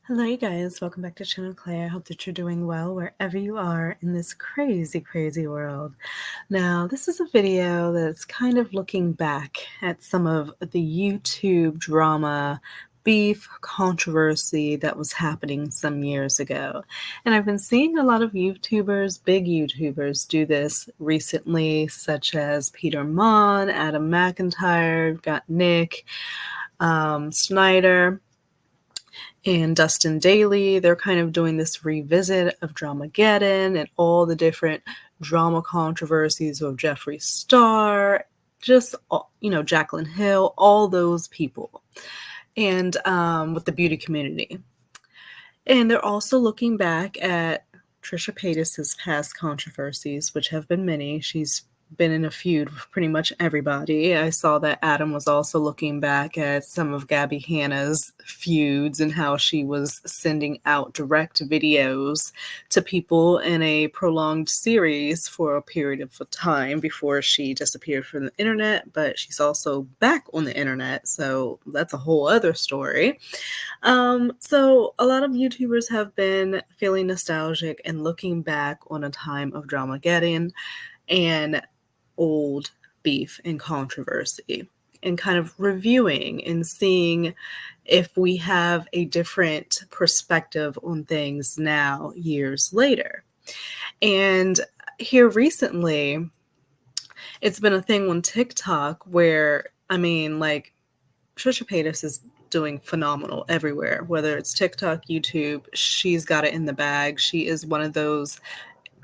Hello, you guys. Welcome back to Channel Claire. I hope that you're doing well wherever you are in this crazy, crazy world. Now, this is a video that's kind of looking back at some of the YouTube drama, beef, controversy that was happening some years ago. And I've been seeing a lot of YouTubers, big YouTubers, do this recently, such as Peter Mon, Adam McIntyre, got Nick, Snyder, and Dustin Daly. They're kind of doing this revisit of Dramageddon and all the different drama controversies of Jeffree Star, just, Jaclyn Hill, all those people, and with the beauty community. And they're also looking back at Trisha Paytas' past controversies, which have been many. She's been in a feud with pretty much everybody. I saw that Adam was also looking back at some of Gabby Hanna's feuds and how she was sending out direct videos to people in a prolonged series for a period of time before she disappeared from the internet. But she's also back on the internet, so that's a whole other story. So a lot of YouTubers have been feeling nostalgic and looking back on a time of Dramageddon and old beef and controversy, and kind of reviewing and seeing if we have a different perspective on things now, years later. And here recently, it's been a thing on TikTok where, Trisha Paytas is doing phenomenal everywhere, whether it's TikTok, YouTube, she's got it in the bag. She is one of those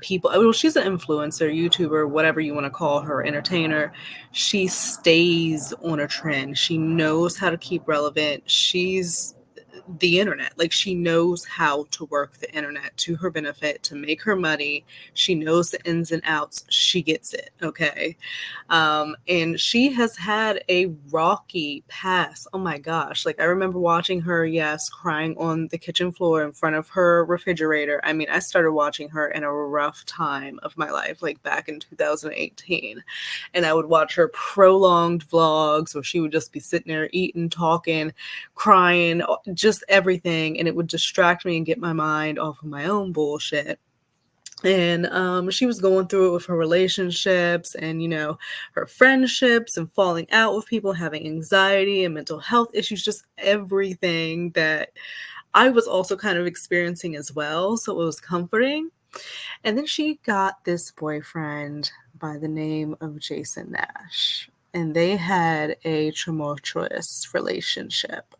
people. Well, she's an influencer, YouTuber, whatever you want to call her, entertainer. She stays on a trend. She knows how to keep relevant. She's the internet. Like, she knows how to work the internet to her benefit, to make her money. She knows the ins and outs. She gets it. Okay. And she has had a rocky past. Oh my gosh. Like, I remember watching her, yes, crying on the kitchen floor in front of her refrigerator. I started watching her in a rough time of my life, like back in 2018. And I would watch her prolonged vlogs where she would just be sitting there eating, talking, crying, just everything, and it would distract me and get my mind off of my own bullshit. And she was going through it with her relationships and, her friendships and falling out with people, having anxiety and mental health issues, just everything that I was also kind of experiencing as well. So it was comforting. And then she got this boyfriend by the name of Jason Nash, and they had a tumultuous relationship.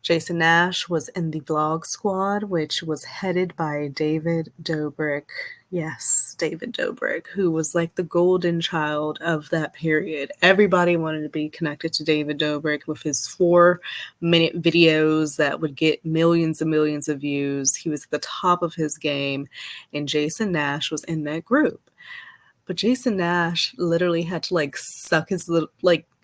Jason Nash was in the Vlog Squad, which was headed by David Dobrik. Yes, David Dobrik, who was like the golden child of that period. Everybody wanted to be connected to David Dobrik with his 4-minute videos that would get millions and millions of views. He was at the top of his game, and Jason Nash was in that group. But Jason Nash literally had to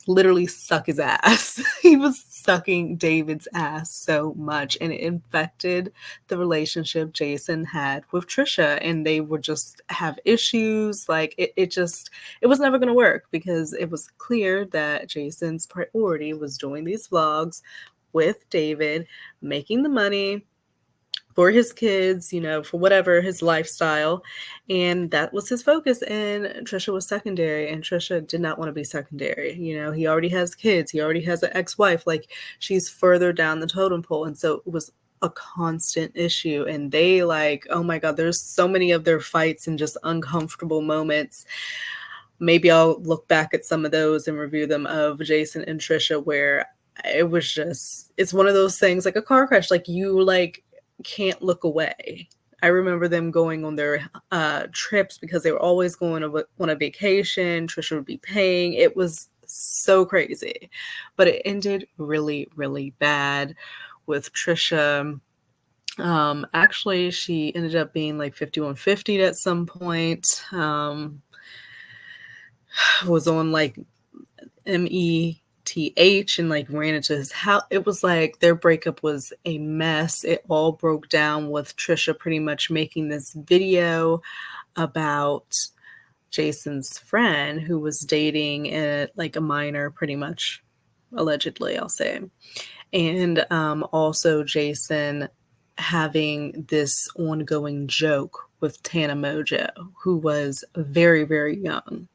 literally suck his ass. He was sucking David's ass so much, and it infected the relationship Jason had with Trisha, and they would just have issues. Like, it was never going to work, because it was clear that Jason's priority was doing these vlogs with David, making the money for his kids, for whatever his lifestyle. And that was his focus. And Trisha was secondary, and Trisha did not want to be secondary. He already has kids. He already has an ex-wife. Like, she's further down the totem pole. And so it was a constant issue. And they oh my God, there's so many of their fights and just uncomfortable moments. Maybe I'll look back at some of those and review them, of Jason and Trisha, where it's one of those things, like a car crash. Like, you can't look away. I remember them going on their trips, because they were always going on a vacation. Trisha would be paying. It was so crazy. But it ended really, really bad with Trisha. Actually, she ended up being 5150 at some point. Was on METH and ran into his house. It was their breakup was a mess. It all broke down with Trisha pretty much making this video about Jason's friend, who was dating a minor, pretty much, allegedly, I'll say. And also Jason having this ongoing joke with Tana Mojo, who was very, very young,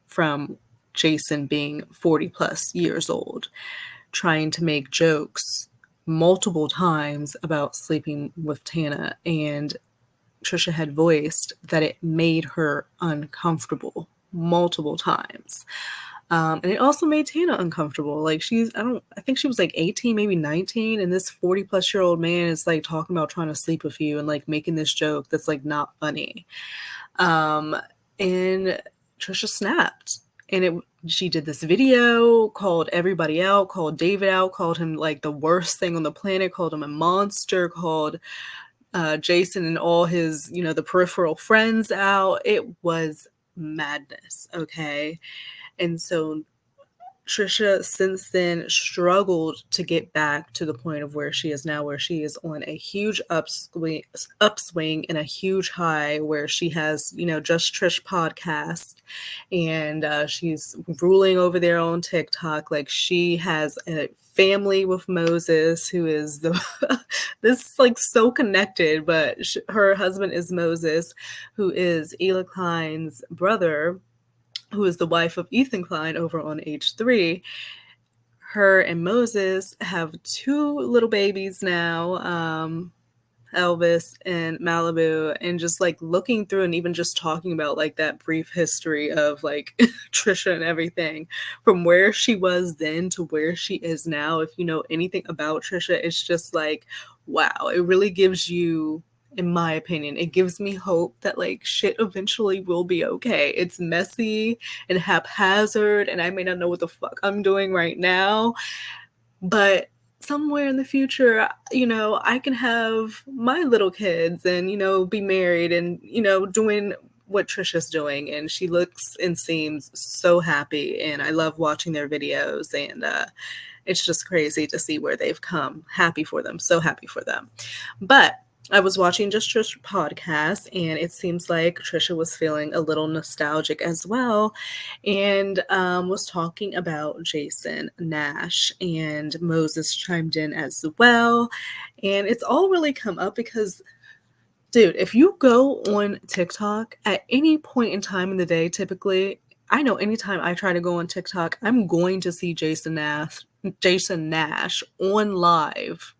from Jason being 40 plus years old, trying to make jokes multiple times about sleeping with Tana. And Trisha had voiced that it made her uncomfortable multiple times. And it also made Tana uncomfortable. Like I think she was like 18, maybe 19. And this 40 plus year old man is like talking about trying to sleep with you and like making this joke that's like not funny. And Trisha snapped. And she did this video, called everybody out, called David out, called him like the worst thing on the planet, called him a monster, called Jason and all his, the peripheral friends out. It was madness, okay? And so Trisha since then struggled to get back to the point of where she is now, where she is on a huge upswing and a huge high, where she has, Just Trish podcast, and she's ruling over there on TikTok. Like, she has a family with Moses, who is this like so connected, but her husband is Moses, who is Ela Klein's brother, who is the wife of Ethan Klein over on H3. Her and Moses have 2 little babies now, Elvis and Malibu, and just like looking through and even just talking about like that brief history of like Trisha and everything, from where she was then to where she is now. If you know anything about Trisha, it's just like, wow, it really gives you, in my opinion, it gives me hope that like shit eventually will be okay. It's messy and haphazard, and I may not know what the fuck I'm doing right now, but somewhere in the future, I can have my little kids and, be married and, doing what Trisha's doing. And she looks and seems so happy. And I love watching their videos. And it's just crazy to see where they've come. Happy for them. So happy for them. But I was watching Just Trish podcast, and it seems like Trisha was feeling a little nostalgic as well, and was talking about Jason, Nash, and Moses chimed in as well. And it's all really come up because, dude, if you go on TikTok at any point in time in the day, typically, I know anytime I try to go on TikTok, I'm going to see Jason Nash on live,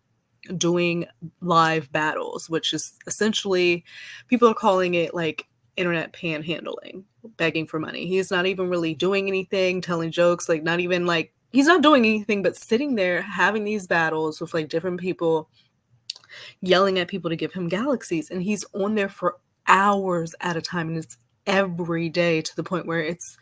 doing live battles, which is essentially, people are calling it like internet panhandling, begging for money. He's not even really doing anything, telling jokes, like not even like, he's not doing anything but sitting there having these battles with like different people, yelling at people to give him galaxies. And he's on there for hours at a time, and it's every day, to the point where it's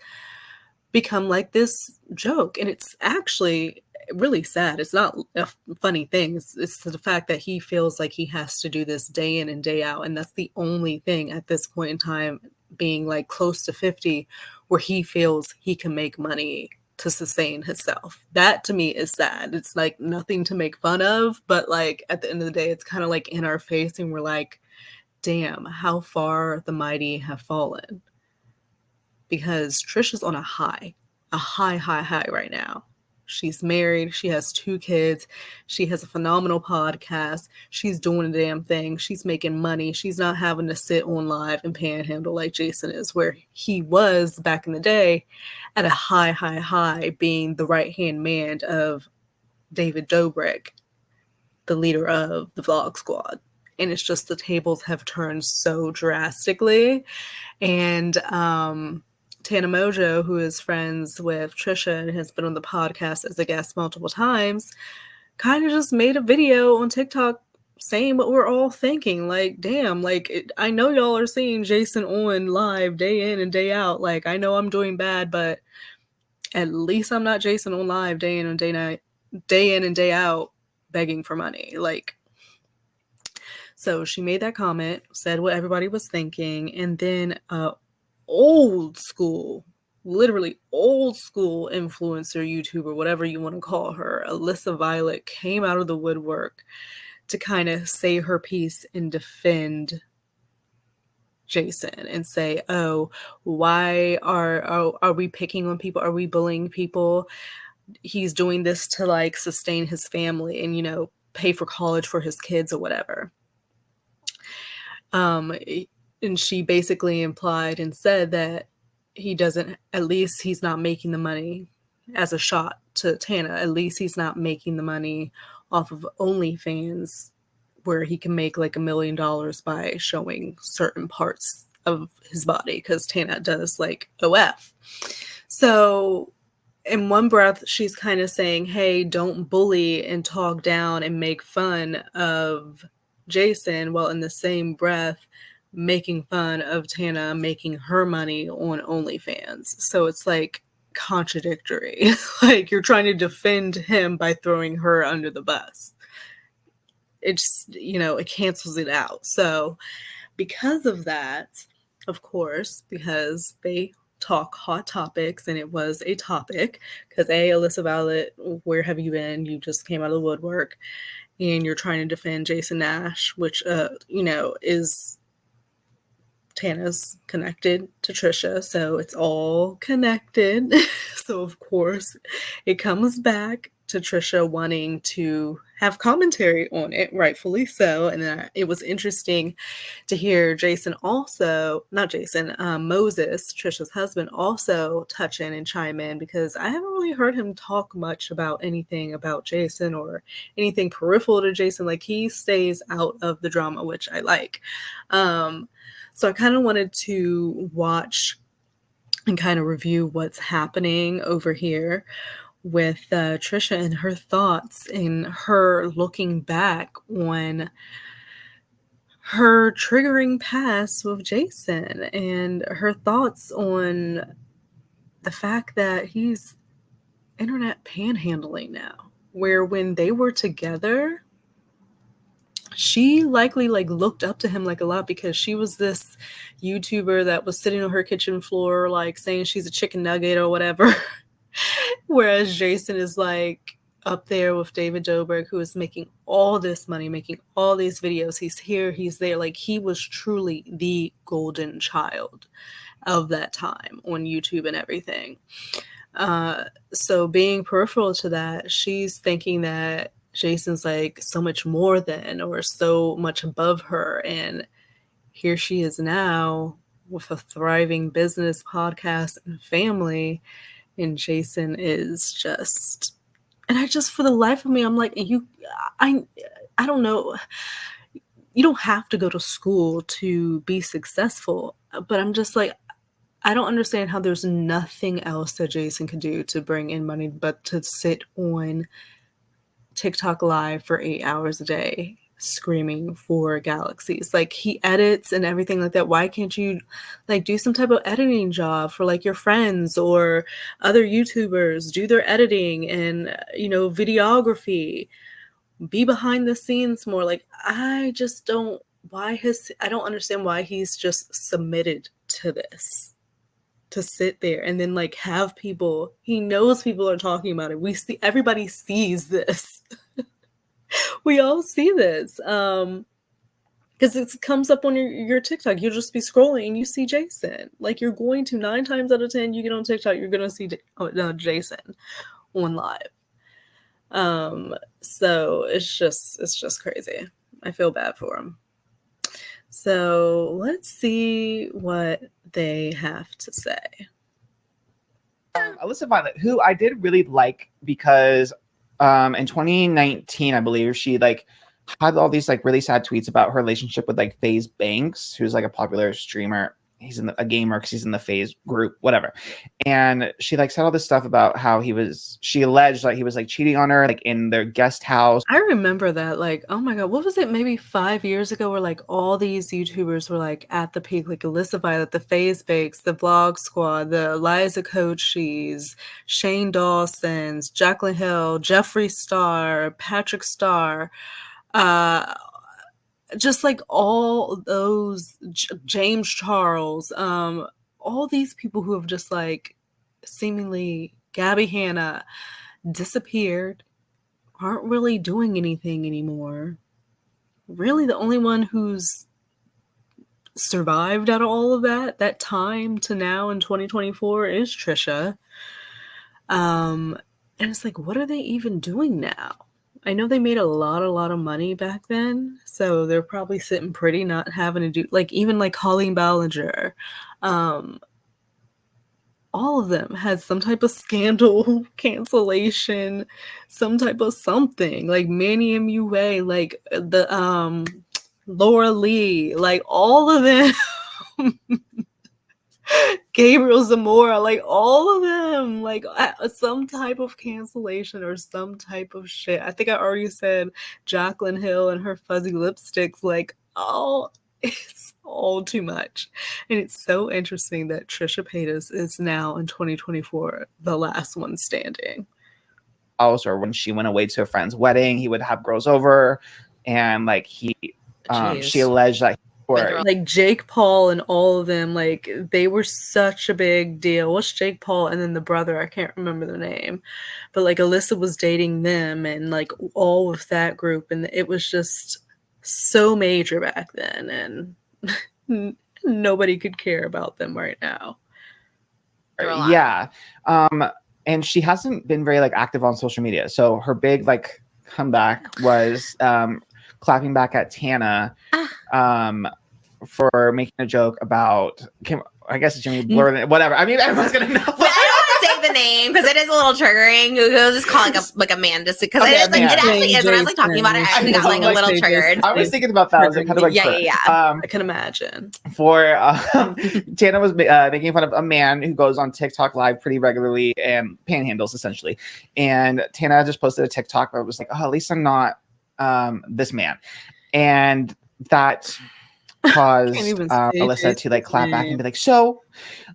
become like this joke. And it's actually really sad. It's not a funny thing. It's the fact that he feels like he has to do this day in and day out. And that's the only thing at this point in time, being like close to 50, where he feels he can make money to sustain himself. That to me is sad. It's like nothing to make fun of, but like at the end of the day, it's kind of like in our face, and we're like, damn, how far the mighty have fallen. Because Trisha's on a high right now. She's married. She has 2 kids. She has a phenomenal podcast. She's doing the damn thing. She's making money. She's not having to sit on live and panhandle like Jason is, where he was back in the day at a high, being the right-hand man of David Dobrik, the leader of the Vlog Squad. And it's just the tables have turned so drastically. And Tana Mojo, who is friends with Trisha and has been on the podcast as a guest multiple times, kind of just made a video on TikTok saying what we're all thinking. Like, damn, like, I know y'all are seeing Jason on live day in and day out. Like, I know I'm doing bad, but at least I'm not Jason on live day in and day out begging for money. Like, so she made that comment, said what everybody was thinking, and then literally old school influencer, YouTuber, whatever you want to call her, Alyssa Violet, came out of the woodwork to kind of say her piece and defend Jason and say, oh, why are we picking on people? Are we bullying people? He's doing this to like sustain his family and, pay for college for his kids or whatever. And she basically implied and said that at least he's not making the money as a shot to Tana. At least he's not making the money off of OnlyFans where he can make like $1 million by showing certain parts of his body, because Tana does like OF. So in one breath, she's kind of saying, hey, don't bully and talk down and make fun of Jason, while in the same breath making fun of Tana making her money on OnlyFans. So it's like contradictory. Like you're trying to defend him by throwing her under the bus. It just, it cancels it out. So because of that, of course, because they talk hot topics, and it was a topic, because Alyssa Violet, where have you been? You just came out of the woodwork, and you're trying to defend Jason Nash, which, is Tana's connected to Trisha, so it's all connected. So of course it comes back to Trisha wanting to have commentary on it, rightfully so. And then it was interesting to hear Jason also, not Jason, Moses, Trisha's husband, also touch in and chime in, because I haven't really heard him talk much about anything about Jason or anything peripheral to Jason. Like he stays out of the drama, which I like. So I kind of wanted to watch and kind of review what's happening over here with Trisha and her thoughts, and her looking back on her triggering past with Jason, and her thoughts on the fact that he's internet panhandling now, where when they were together, she likely looked up to him a lot, because she was this YouTuber that was sitting on her kitchen floor saying she's a chicken nugget or whatever. Whereas Jason is up there with David Dobrik, who is making all this money, making all these videos. He's here, he's there. He was truly the golden child of that time on YouTube and everything. So being peripheral to that, she's thinking that Jason's so much more than, or so much above her. And here she is now with a thriving business, podcast, and family. And Jason is just, and I just, for the life of me, I'm I don't know. You don't have to go to school to be successful, but I'm just I don't understand how there's nothing else that Jason could do to bring in money but to sit on TikTok live for 8 hours a day screaming for galaxies. He edits and everything like that. Why can't you do some type of editing job for your friends or other YouTubers? Do their editing and videography. Be behind the scenes more. I just don't I don't understand why he's just submitted to this, to sit there and then have people, he knows people are talking about it. Everybody sees this. We all see this. Because it comes up on your TikTok. You'll just be scrolling and you see Jason. You're going to 9 times out of 10, you get on TikTok, you're going to see Jason on live. So it's just crazy. I feel bad for him. So let's see what they have to say. Alyssa Violet, who I did really like, because in 2019, I believe, she had all these really sad tweets about her relationship with FaZe Banks, who's a popular streamer. He's a gamer because he's in the FaZe group, whatever. And she said all this stuff about how she alleged he was cheating on her in their guest house. I remember that. Oh my God, what was it? Maybe 5 years ago, where all these YouTubers were at the peak, Alyssa Violet, the FaZe Bakes, the Vlog Squad, the Eliza Coaches, Shane Dawson's, Jacqueline Hill, Jeffree Star, Patrick Star, just all those, James Charles, all these people who have just seemingly, Gabby Hanna, disappeared, aren't really doing anything anymore. Really, the only one who's survived out of all of that time to now in 2024 is Trisha. And it's what are they even doing now? I know they made a lot of money back then, so they're probably sitting pretty not having to do like even like Colleen Ballinger. Um, all of them had some type of scandal, cancellation, some type of something. Like Manny MUA, like the Laura Lee, like all of them. Gabriel Zamora, like all of them, like some type of cancellation or some type of shit. I think I already said Jaclyn Hill and her fuzzy lipsticks, like, oh, it's all too much. And it's so interesting that Trisha Paytas is now in 2024 the last one standing. Or when she went away to a friend's wedding, he would have girls over, and like she alleged that like Jake Paul and all of them, like they were such a big deal. What's Jake Paul and then the brother? I can't remember the name, but like Alyssa was dating them and like all of that group, and it was just so major back then, and nobody could care about them right now. Yeah, and she hasn't been very like active on social media. So her big like comeback was clapping back at Tana for making a joke about I guess it's Jimmy Blur, whatever. I mean, everyone's gonna know. But I don't want to say the name because it is a little triggering. We'll just call like a man just because it is like it actually is. When I was like talking about it, I actually got like a little triggered. I was thinking about that. I was like, kind of like yeah. I can imagine. For Tana was making fun of a man who goes on TikTok live pretty regularly and panhandles essentially, and Tana just posted a TikTok where it was like, oh, at least I'm not this man, and that caused Alyssa to like clap back and be like, so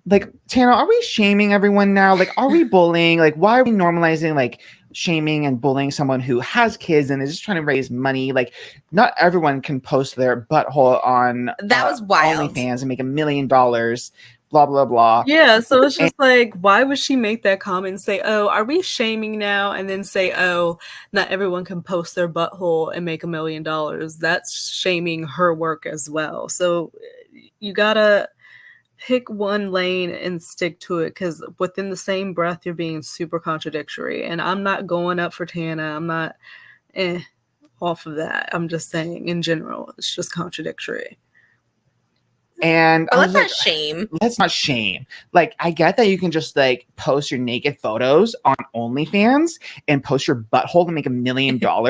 like Tana, are we shaming everyone now? Like, are we bullying? Like, why are we normalizing like shaming and bullying someone who has kids and is just trying to raise money? Like, not everyone can post their butthole on that was wild OnlyFans and make $1 million. Blah blah blah. Yeah, so it's just like, why would she make that comment and say, "Oh, are we shaming now?" and then say, "Oh, not everyone can post their butthole and make $1 million." That's shaming her work as well. So you gotta pick one lane and stick to it, because within the same breath, you're being super contradictory. And I'm not going up for Tana. I'm not off of that. I'm just saying, in general, it's just contradictory. And let's not shame. Let's not shame. Like, I get that you can just like post your naked photos on OnlyFans and post your butthole to make $1 million. But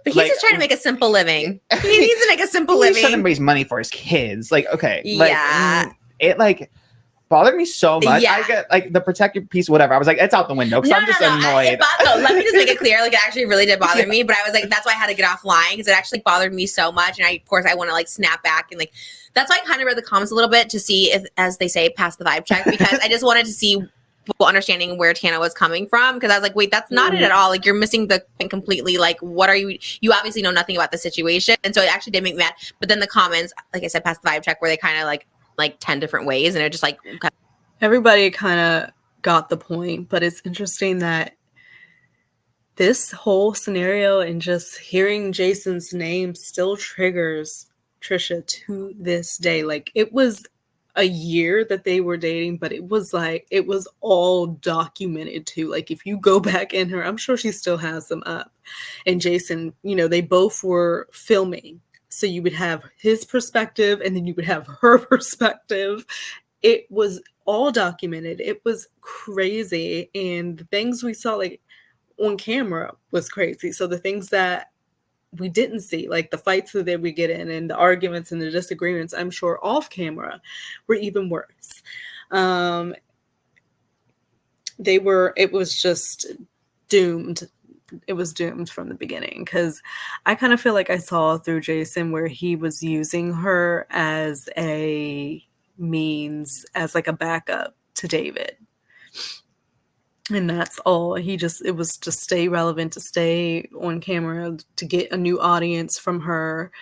he's just trying to make a simple living. He needs to make a simple living. He's trying to raise money for his kids. Like, okay. Yeah. Like, it like bothered me so much. Yeah. I get like the protective piece, whatever. I was like, it's out the window because I'm just annoyed. Let me just make it clear. Like, it actually really did bother me, but I was like, that's why I had to get offline because it actually bothered me so much. And of course, I want to like snap back and like, that's why I kind of read the comments a little bit to see if, as they say, pass the vibe check, because I just wanted to see people understanding where Tana was coming from, because I was like, wait, that's not it at all. Like, you're missing the point completely. Like, what are you obviously know nothing about the situation. And so it actually did make me mad. But then the comments, like I said, pass the vibe check, where they kind of like 10 different ways, and they're just like, okay. Everybody kind of got the point, but it's interesting that this whole scenario and just hearing Jason's name still triggers Trisha to this day. Like, it was a year that they were dating, but it was all documented too. Like, if you go back in her, I'm sure she still has them up. And Jason, they both were filming. So you would have his perspective and then you would have her perspective. It was all documented. It was crazy. And the things we saw like on camera was crazy. So the things that we didn't see, like the fights that we get in and the arguments and the disagreements, I'm sure off camera were even worse. It was just doomed. It was doomed from the beginning, because I kind of feel like I saw through Jason where he was using her as a means, as like a backup to David. And that's all. It was to stay relevant, to stay on camera, to get a new audience from her.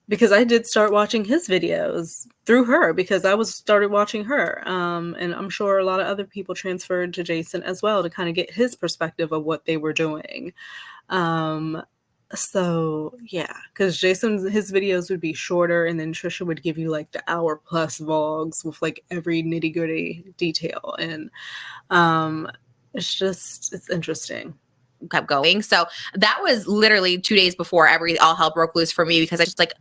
Because I did start watching his videos through her, because I started watching her. And I'm sure a lot of other people transferred to Jason as well to kind of get his perspective of what they were doing. So yeah, because his videos would be shorter, and then Trisha would give you like the hour plus vlogs with like every nitty gritty detail. And it's interesting. kept going. So that was literally 2 days before all hell broke loose for me, because I just like,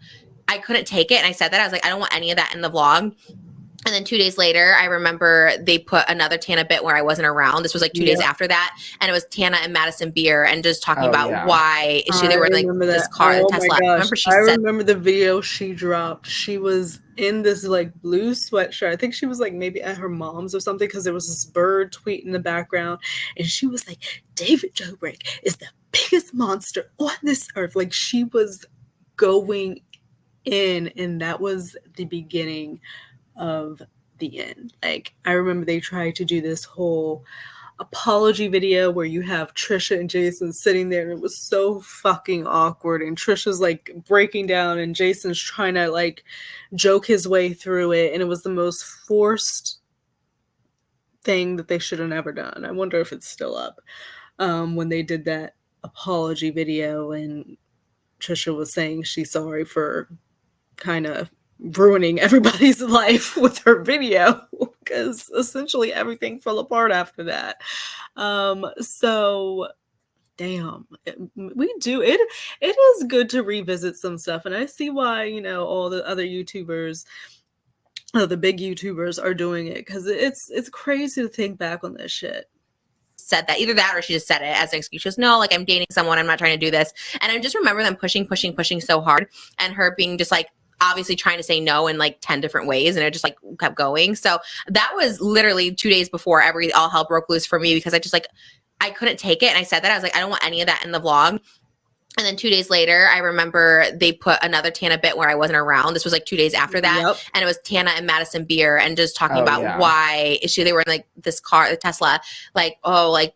I couldn't take it. And I said that I was like, I don't want any of that in the vlog. And then 2 days later, I remember they put another Tana bit where I wasn't around. This was like 2 days after that. And it was Tana and Madison Beer and just talking about why they were like this car, the Tesla. My gosh. Remember I remember the video she dropped. She was in this like blue sweatshirt. I think she was like maybe at her mom's or something, because there was this bird tweet in the background. And she was like, David Dobrik is the biggest monster on this earth. Like, she was going in, and that was the beginning of the end. Like, I remember they tried to do this whole apology video where you have Trisha and Jason sitting there, and it was so fucking awkward, and Trisha's like breaking down and Jason's trying to like joke his way through it, and it was the most forced thing that they should have never done. I wonder if it's still up when they did that apology video, and Trisha was saying she's sorry for kind of ruining everybody's life with her video, because essentially everything fell apart after that. So damn, it is good to revisit some stuff, and I see why, you know, all the other YouTubers, the big YouTubers are doing it, because it's crazy to think back on this shit. Said that, either that or she just said it as an excuse. She goes, no, like, I'm dating someone, I'm not trying to do this. And I just remember them pushing so hard, and her being just like obviously trying to say no in like 10 different ways, and it just like kept going. So that was literally 2 days before all hell broke loose for me, because I just like, I couldn't take it. And I said that I was like, I don't want any of that in the vlog. And then 2 days later, I remember they put another Tana bit where I wasn't around. This was like 2 days after that. And it was Tana and Madison Beer and just talking about why they were in like this car, the Tesla, like, oh, like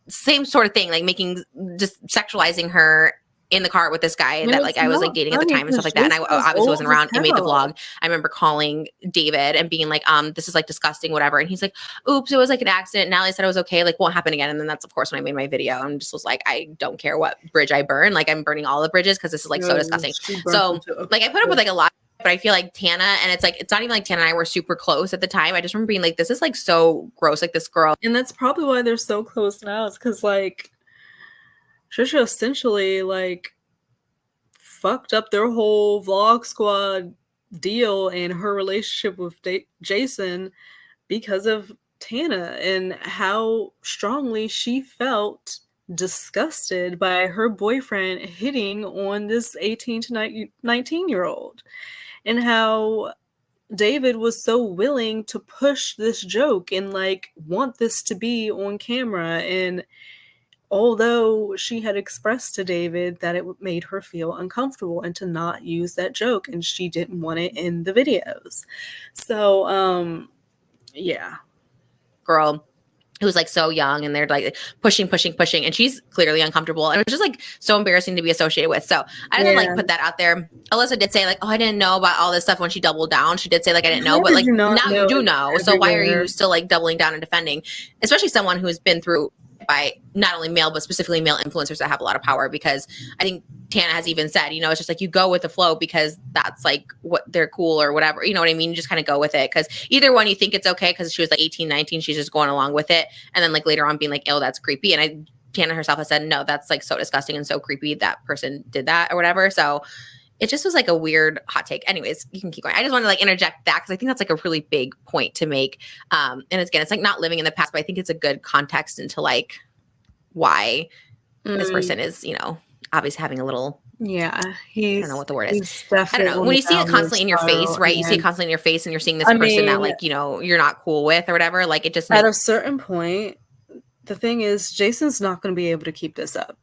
same sort of thing, like making, just sexualizing her in the car with this guy that like I was like dating at the time and stuff like that. And I obviously wasn't around. It made the vlog. I remember calling David and being like, this is like disgusting, whatever. And he's like, oops, it was like an accident. Natalie said it was okay. Like, won't happen again. And then that's of course when I made my video and just was like, I don't care what bridge I burn. Like, I'm burning all the bridges because this is like so disgusting. So like I put up with like a lot, but I feel like Tana, and it's like, it's not even like Tana and I were super close at the time. I just remember being like, this is like so gross, like this girl. And that's probably why they're so close now. It's because like Trisha essentially like fucked up their whole vlog squad deal and her relationship with Jason because of Tana and how strongly she felt disgusted by her boyfriend hitting on this 18 to 19-year-old, and how David was so willing to push this joke and like want this to be on camera. And although she had expressed to David that it made her feel uncomfortable and to not use that joke, and she didn't want it in the videos. So, yeah. Girl who's like so young, and they're like pushing, and she's clearly uncomfortable. And it was just like so embarrassing to be associated with. So I didn't like put that out there. Alyssa did say like, oh, I didn't know about all this stuff when she doubled down. She did say like, I didn't know, but like now you do know. So why are you still like doubling down and defending, especially someone who's been through by not only male, but specifically male influencers that have a lot of power? Because I think Tana has even said, you know, it's just like you go with the flow because that's like what they're cool or whatever. You know what I mean? You just kind of go with it, because either one, you think it's okay because she was like 18, 19, she's just going along with it. And then like later on being like, oh, that's creepy. And Tana herself has said, no, that's like so disgusting and so creepy that person did that or whatever. So it just was like a weird hot take. Anyways, you can keep going. I just want to like interject that because I think that's like a really big point to make. And again, it's like not living in the past, but I think it's a good context into like why this person is, you know, obviously having a little, I don't know what the word is. I don't know. When you see it constantly in your face, right? You see it constantly in your face and you're seeing this person that like, you know, you're not cool with or whatever. Like it just at a certain point, the thing is, Jason's not going to be able to keep this up.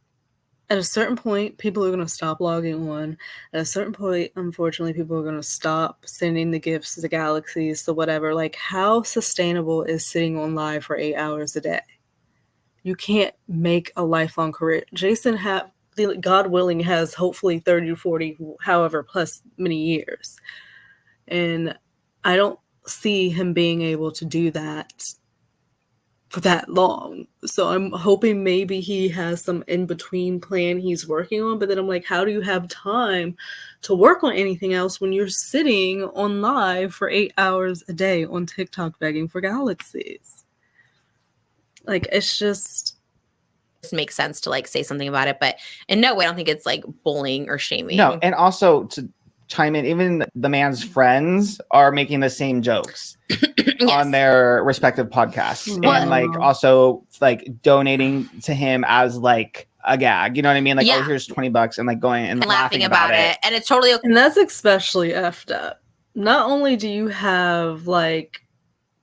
At a certain point, people are going to stop logging on. At a certain point, unfortunately, people are going to stop sending the gifts, the galaxies, the whatever. Like, how sustainable is sitting on live for 8 hours a day? You can't make a lifelong career. Jason, God willing, has hopefully 30 to 40, however, plus many years. And I don't see him being able to do that for that long. So I'm hoping maybe he has some in-between plan he's working on. But then I'm like, how do you have time to work on anything else when you're sitting on live for 8 hours a day on TikTok begging for galaxies? Like, it's just, It makes sense to like say something about it, but in no way, I don't think it's like bullying or shaming. No, and also to chime in, even the man's friends are making the same jokes on their respective podcasts, and like also like donating to him as like a gag. You know what I mean? Like, oh, here's $20, and like going and laughing about it, and it's totally okay. And that's especially effed up. Not only do you have like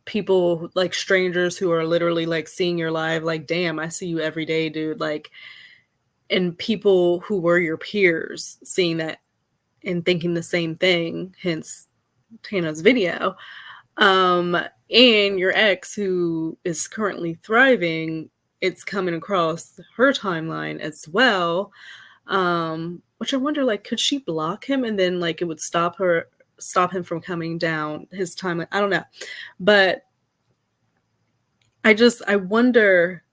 people like strangers who are literally like seeing your live, like, damn, I see you every day, dude. Like, and people who were your peers seeing that and thinking the same thing, hence Tana's video. And your ex who is currently thriving, it's coming across her timeline as well. Which I wonder, like, could she block him and then like it would stop him from coming down his timeline? I don't know. But I wonder.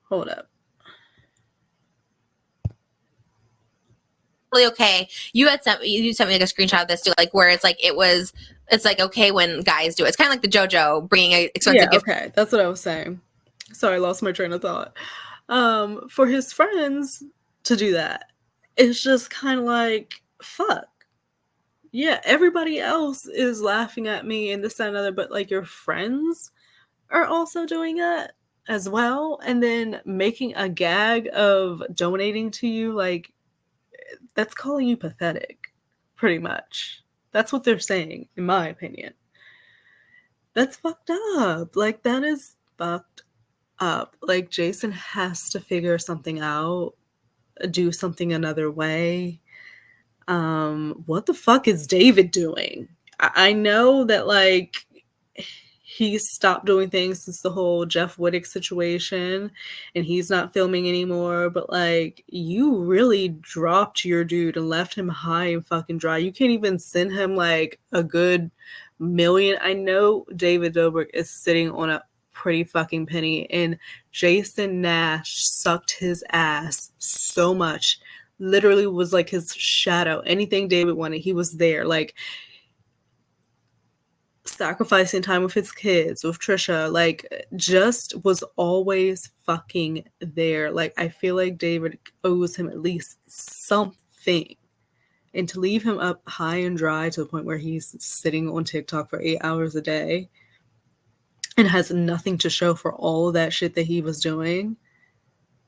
Hold up. Really okay. You sent me like a screenshot of this too, like where it's like it's like okay when guys do it. It's kind of like the JoJo bringing an expensive gift. Okay, that's what I was saying. Sorry, I lost my train of thought. For his friends to do that, it's just kind of like, fuck. Yeah, everybody else is laughing at me and this, that, and other, but like your friends are also doing that as well, and then making a gag of donating to you, like, that's calling you pathetic, pretty much. That's what they're saying, in my opinion. That's fucked up. Like, that is fucked up. Like, Jason has to figure something out, do something another way. What the fuck is David doing? I know that, like, he stopped doing things since the whole Jeff Wittick situation, and he's not filming anymore, but like, you really dropped your dude and left him high and fucking dry. You can't even send him like a good million. I know David Dobrik is sitting on a pretty fucking penny, and Jason Nash sucked his ass so much, literally was like his shadow. Anything David wanted, he was there. Like, sacrificing time with his kids, with Trisha, like, just was always fucking there. Like, I feel like David owes him at least something. And to leave him up high and dry to the point where he's sitting on TikTok for 8 hours a day and has nothing to show for all of that shit that he was doing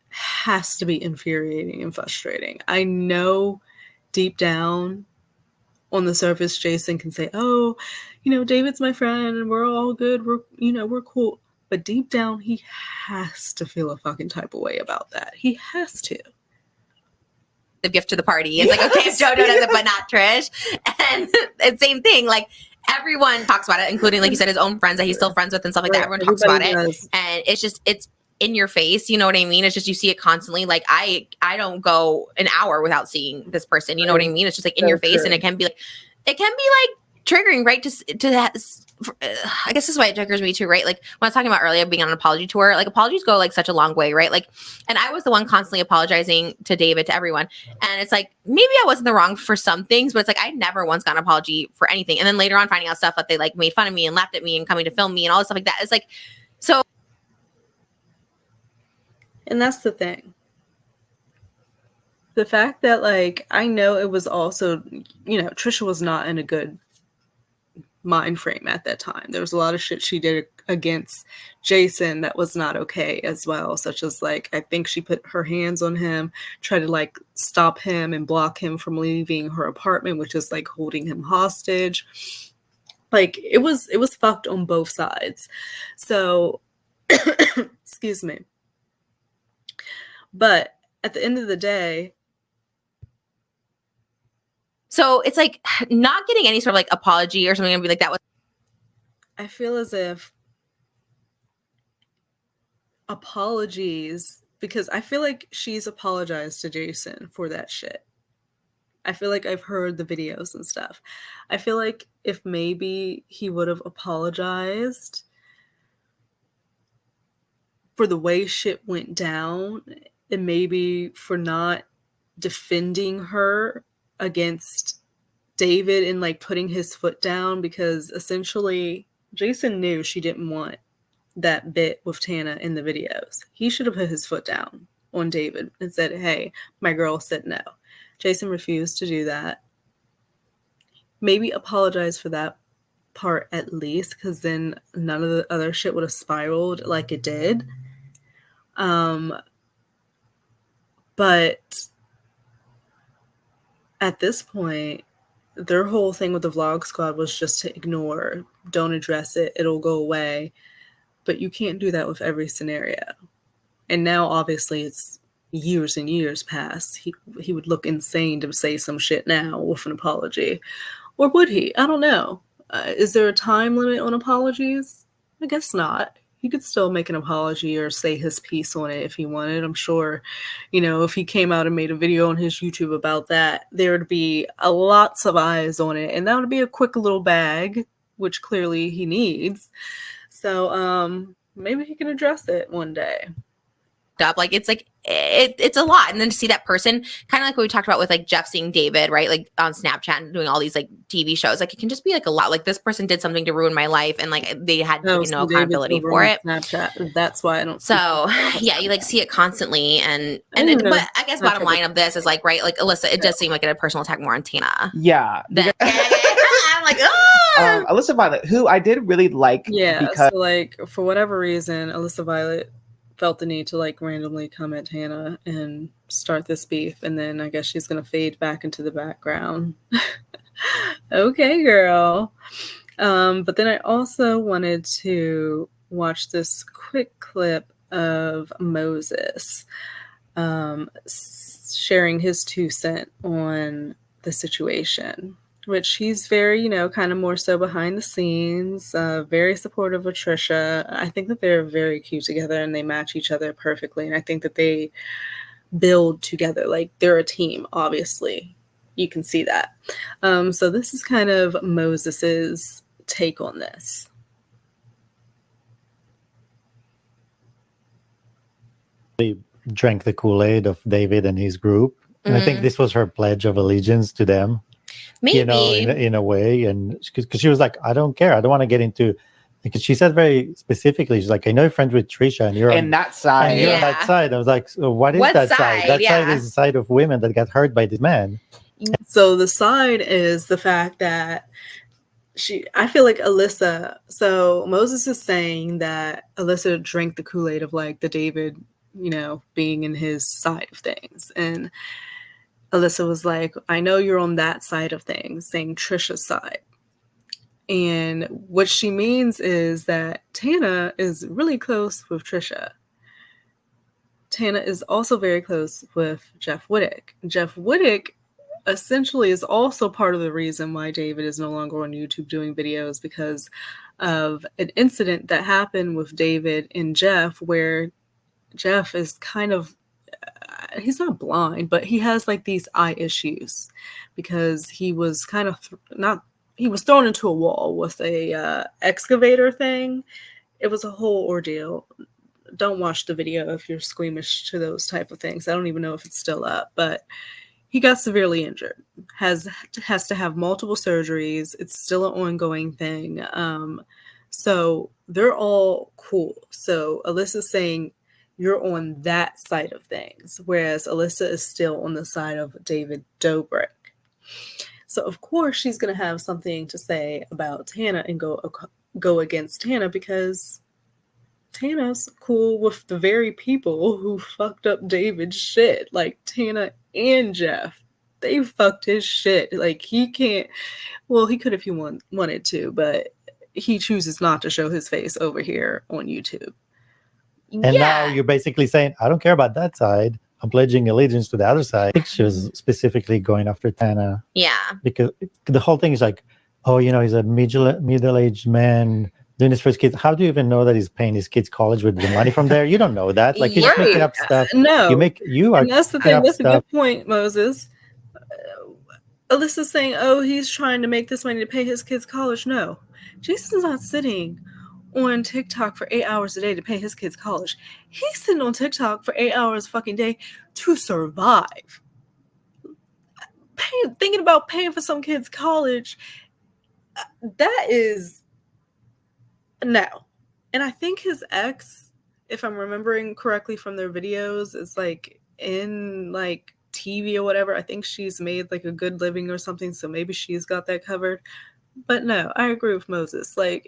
has to be infuriating and frustrating. I know deep down on the surface, Jason can say, oh, you know, David's my friend and we're all good. We're cool. But deep down, he has to feel a fucking type of way about that. He has to. The gift to the party. It's like, okay, if JoJo does it, but not Trish. And it's same thing. Like, everyone talks about it, including, like you said, his own friends that he's still friends with and stuff like that. Everyone talks about it. And it's in your face. You know what I mean? It's just, you see it constantly. Like, I don't go an hour without seeing this person. You know what I mean? It's just like in your face. And it can be like triggering, right? To that. I guess this is why it triggers me too, right? Like, when I was talking about earlier being on an apology tour, like, apologies go like such a long way, right? Like, and I was the one constantly apologizing to David, to everyone. And it's like, maybe I wasn't the wrong for some things, but it's like, I never once got an apology for anything. And then later on finding out stuff that they like made fun of me and laughed at me and coming to film me and all this stuff like that. It's like, so. And that's the thing. The fact that, like, I know it was also, you know, Trisha was not in a good mind frame at that time. There was a lot of shit she did against Jason that was not okay as well, such as, like, I think she put her hands on him, tried to like stop him and block him from leaving her apartment, which is like holding him hostage. Like, it was fucked on both sides. So excuse me. But at the end of the day, so it's like not getting any sort of like apology or something and be like, that was. I feel as if apologies, because I feel like she's apologized to Jason for that shit. I feel like I've heard the videos and stuff. I feel like if maybe he would have apologized for the way shit went down, and maybe for not defending her against David and like putting his foot down, because essentially Jason knew she didn't want that bit with Tana in the videos. He should have put his foot down on David and said, hey, my girl said no. Jason refused to do that. Maybe apologize for that part at least, because then none of the other shit would have spiraled like it did. But at this point, their whole thing with the vlog squad was just to ignore, don't address it, it'll go away. But you can't do that with every scenario. And now obviously it's years and years past. He would look insane to say some shit now with an apology. Or would he? I don't know. Is there a time limit on apologies? I guess not. He could still make an apology or say his piece on it if he wanted. I'm sure, if he came out and made a video on his YouTube about that, there would be lots of eyes on it. And that would be a quick little bag, which clearly he needs. So maybe he can address it one day. Up like it's like it's a lot, and then to see that person, kind of like what we talked about with like Jeff seeing David, right, like on Snapchat and doing all these like TV shows, like it can just be like a lot. Like this person did something to ruin my life, and like they had no accountability for it. Snapchat, that's why I don't. So yeah, you like see it constantly, but I guess bottom line of this is like, right, like Alyssa, it does seem like a personal attack more on Tina. Yeah, I'm like, oh, Alyssa Violet, who I did really like. Yeah, because so like for whatever reason, Alyssa Violet felt the need to like randomly come at Tana and start this beef, and then I guess she's gonna fade back into the background. Okay, girl. But then I also wanted to watch this quick clip of Moses sharing his 2 cents on the situation, which he's very, kind of more so behind the scenes, very supportive of Trisha. I think that they're very cute together and they match each other perfectly. And I think that they build together. Like they're a team, obviously. You can see that. So this is kind of Moses's take on this. They drank the Kool-Aid of David and his group. And I think this was her pledge of allegiance to them. maybe in a way, and because she was like, I don't care, I don't want to get into, because she said very specifically, she's like, I know you're friends with Trisha and you're on that side. and you're on that side. I was like, so what is that side? That side is the side of women that got hurt by this man. So the side is the fact that I feel like Alyssa, so Moses is saying that Alyssa drank the Kool-Aid of like the David, being in his side of things. And Alyssa was like, I know you're on that side of things, saying Trisha's side. And what she means is that Tana is really close with Trisha. Tana is also very close with Jeff Wittek. Jeff Wittek essentially is also part of the reason why David is no longer on YouTube doing videos, because of an incident that happened with David and Jeff, where Jeff is kind of, he's not blind, but he has like these eye issues because he was kind of he was thrown into a wall with a excavator thing. It was a whole ordeal. Don't watch the video if you're squeamish to those type of things. I don't even know if it's still up, but he got severely injured, has to have multiple surgeries. It's still an ongoing thing. So they're all cool. So Alyssa's saying you're on that side of things, whereas Alyssa is still on the side of David Dobrik. So of course she's going to have something to say about Tana and go against Tana, because Tana's cool with the very people who fucked up David's shit. Like Tana and Jeff, they fucked his shit. Like he can't, well, he could if he wanted to, but he chooses not to show his face over here on YouTube. And now you're basically saying, I don't care about that side. I'm pledging allegiance to the other side. I think she was specifically going after Tana. Yeah. Because the whole thing is like, oh, he's a middle-aged man doing his first kids. How do you even know that he's paying his kids college with the money from there? You don't know that. Like he's making up stuff. No. You are. And that's the thing. That's a good point, Moses. Alyssa's saying, oh, he's trying to make this money to pay his kids college. No. Jason's not sitting on TikTok for 8 hours a day to pay his kids college. He's sitting on TikTok for 8 hours a fucking day to survive. Thinking about paying for some kids' college, that is no. And I think his ex, if I'm remembering correctly from their videos, is like in like TV or whatever. I think she's made like a good living or something, so maybe she's got that covered. But no, I agree with Moses. Like,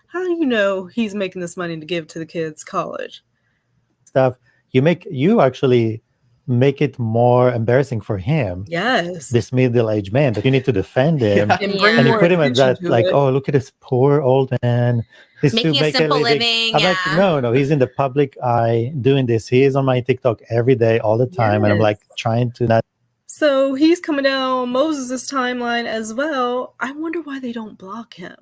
how do you know he's making this money to give to the kids' college? Stuff you actually make it more embarrassing for him. Yes. This middle-aged man that you need to defend him. Yeah. And bring And you more put him at attention that, to like, it. oh, look at this poor old man. He's Making to a make simple living. living, I'm like, yeah. no, he's in the public eye doing this. He is on my TikTok every day, all the time. And I'm like trying to not. So he's coming down Moses' timeline as well. I wonder why they don't block him.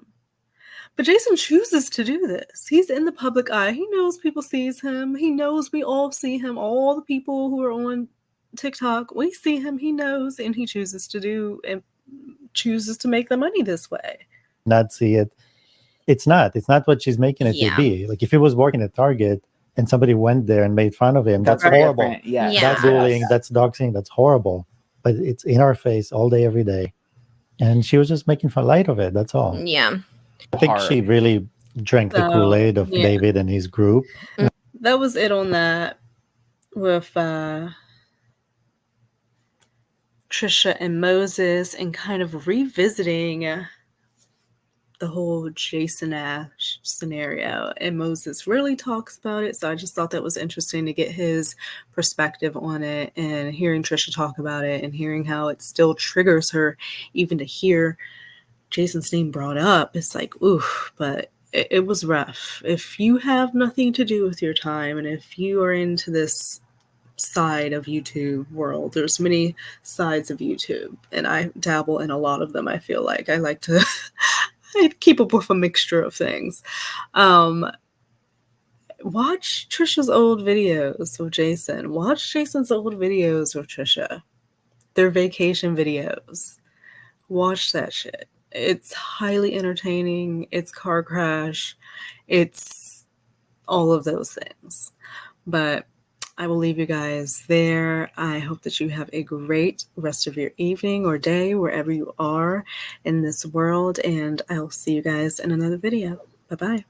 But Jason chooses to do this. He's in the public eye. He knows people sees him. He knows we all see him. All the people who are on TikTok, we see him. He knows, and he chooses to make the money this way. Not see it. It's not what she's making it to be. Like if he was working at Target and somebody went there and made fun of him, that's very horrible. different. Yeah. That's bullying, that's doxing, that's horrible. But it's in our face all day, every day. And she was just making light of it. That's all. Yeah. I think she really drank the Kool-Aid of David and his group. That was it on that with Trisha and Moses, and kind of revisiting the whole Jason Nash scenario. And Moses really talks about it. So I just thought that was interesting to get his perspective on it, and hearing Trisha talk about it and hearing how it still triggers her even to hear Jason's name brought up. It's like, oof, but it was rough. If you have nothing to do with your time, and if you are into this side of YouTube world, there's many sides of YouTube, and I dabble in a lot of them. I feel like I like to I keep up with a mixture of things. Watch Trisha's old videos with Jason. Watch Jason's old videos with Trisha. Their vacation videos. Watch that shit. It's highly entertaining. It's car crash. It's all of those things. But I will leave you guys there. I hope that you have a great rest of your evening or day, wherever you are in this world. And I'll see you guys in another video. Bye-bye.